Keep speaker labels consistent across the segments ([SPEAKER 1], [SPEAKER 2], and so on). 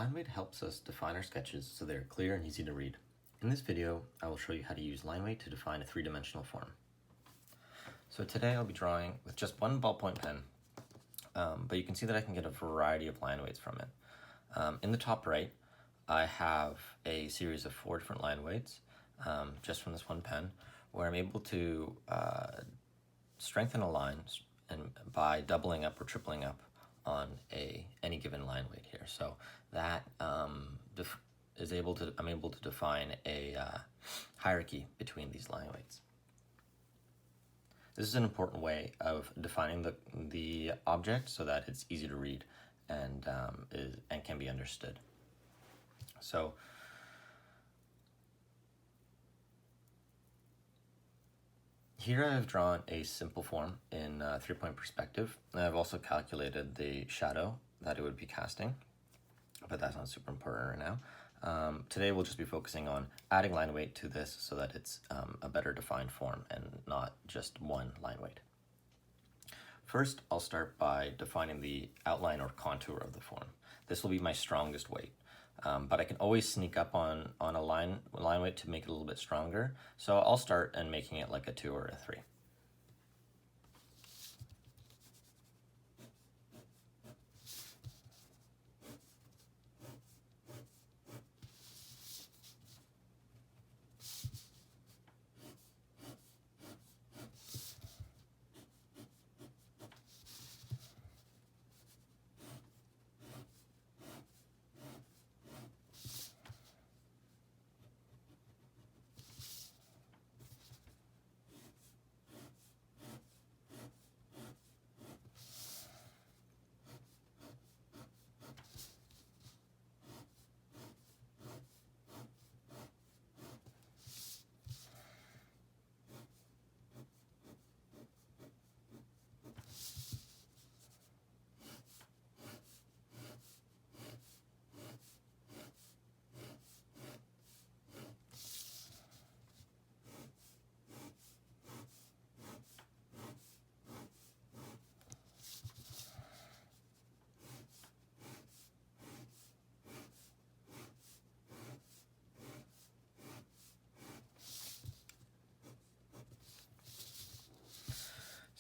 [SPEAKER 1] Line weight helps us define our sketches so they're clear and easy to read. In this video, I will show you how to use line weight to define a three-dimensional form. So today I'll be drawing with just one ballpoint pen, but you can see that I can get a variety of line weights from it. In the top right, I have a series of 4 different line weights just from this one pen, where I'm able to strengthen a line and by doubling up or tripling up on any given line weight here. So that I'm able to define a hierarchy between these line weights. This is an important way of defining the object so that it's easy to read and can be understood. So here I've drawn a simple form in 3-point perspective, and I've also calculated the shadow that it would be casting, but that's not super important right now. Today we'll just be focusing on adding line weight to this so that it's a better defined form and not just one line weight. First, I'll start by defining the outline or contour of the form. This will be my strongest weight. But I can always sneak up on a line weight to make it a little bit stronger. So I'll start and making it like a 2 or a 3.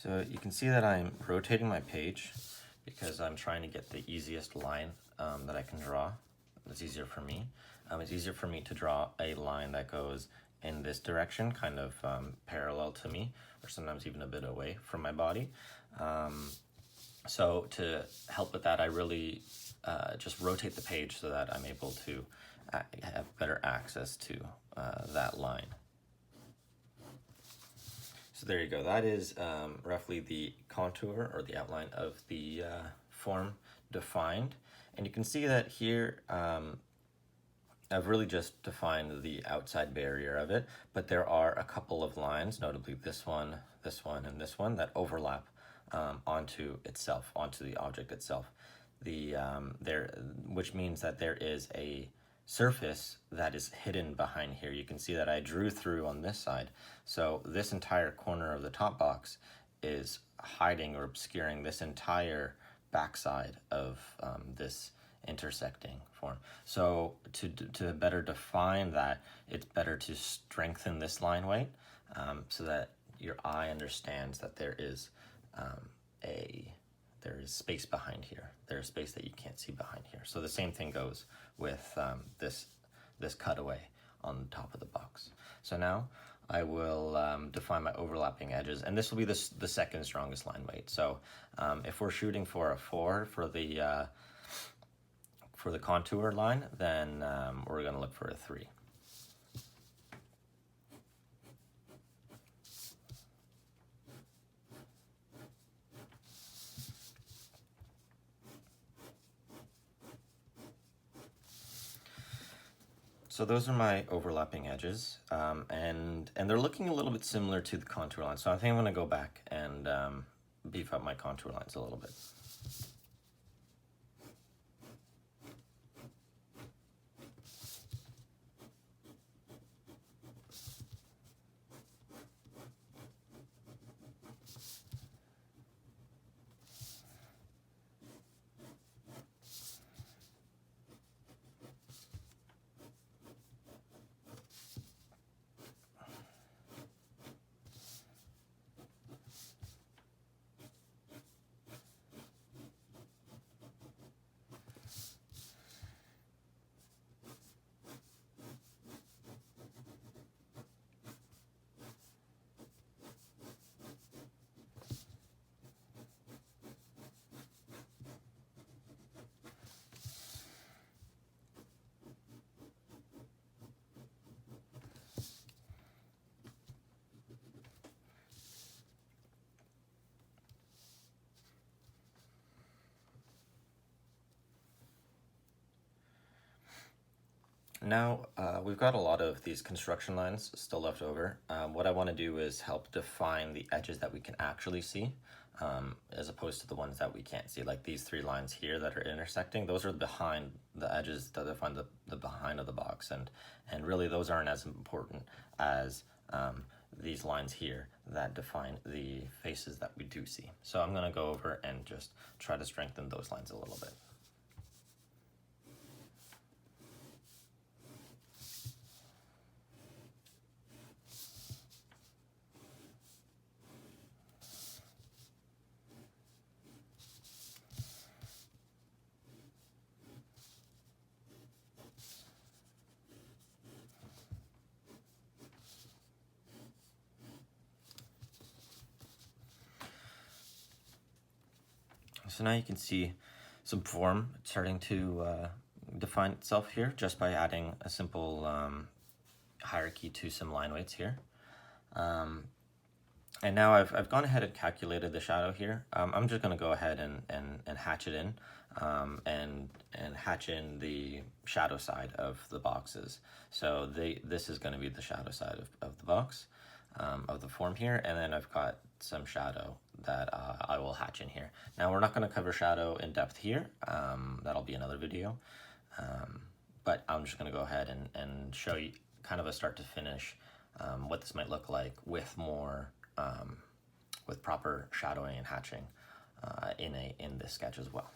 [SPEAKER 1] So you can see that I'm rotating my page because I'm trying to get the easiest line that I can draw. It's easier for me. It's easier for me to draw a line that goes in this direction, kind of parallel to me, or sometimes even a bit away from my body. So to help with that, I really just rotate the page so that I'm able to have better access to that line. So there you go. That is roughly the contour or the outline of the form defined. And you can see that here I've really just defined the outside barrier of it, but there are a couple of lines, notably this one, and this one, that overlap onto itself, onto the object itself. Which means that there is a surface that is hidden behind here. You can see that I drew through on this side. So this entire corner of the top box is hiding or obscuring this entire backside of this intersecting form. So to better define that, it's better to strengthen this line weight so that your eye understands that there is space behind here. There's space that you can't see behind here. So the same thing goes with this cutaway on the top of the box. So now I will define my overlapping edges, and this will be the second strongest line weight. So if we're shooting for a 4 for the contour line, then we're going to look for a 3. So those are my overlapping edges, and they're looking a little bit similar to the contour line. So I think I'm going to go back and beef up my contour lines a little bit. Now we've got a lot of these construction lines still left over. What I want to do is help define the edges that we can actually see, as opposed to the ones that we can't see. Like these three lines here that are intersecting, those are behind the edges that define the behind of the box, and really those aren't as important as these lines here that define the faces that we do see. So I'm going to go over and just try to strengthen those lines a little bit. So now you can see some form starting to define itself here just by adding a simple hierarchy to some line weights here. And now I've gone ahead and calculated the shadow here. I'm just going to go ahead and hatch it in, and hatch in the shadow side of the boxes. So this is going to be the shadow side of the box, of the form here, and then I've got some shadow that I will hatch in here. Now we're not going to cover shadow in depth here. That'll be another video. But I'm just going to go ahead and show you kind of a start to finish what this might look like with more with proper shadowing and hatching in this sketch as well.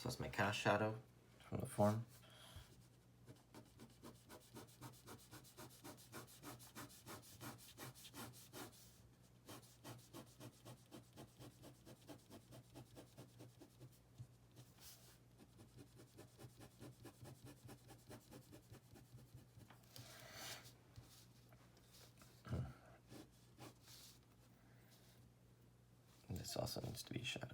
[SPEAKER 1] So that's my cast shadow from the form. And this also needs to be shadowed.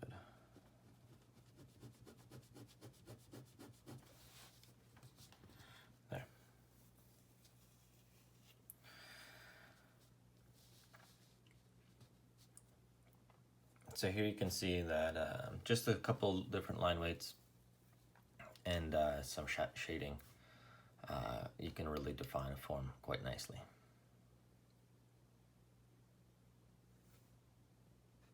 [SPEAKER 1] There. So here you can see that just a couple different line weights and some shading, you can really define a form quite nicely.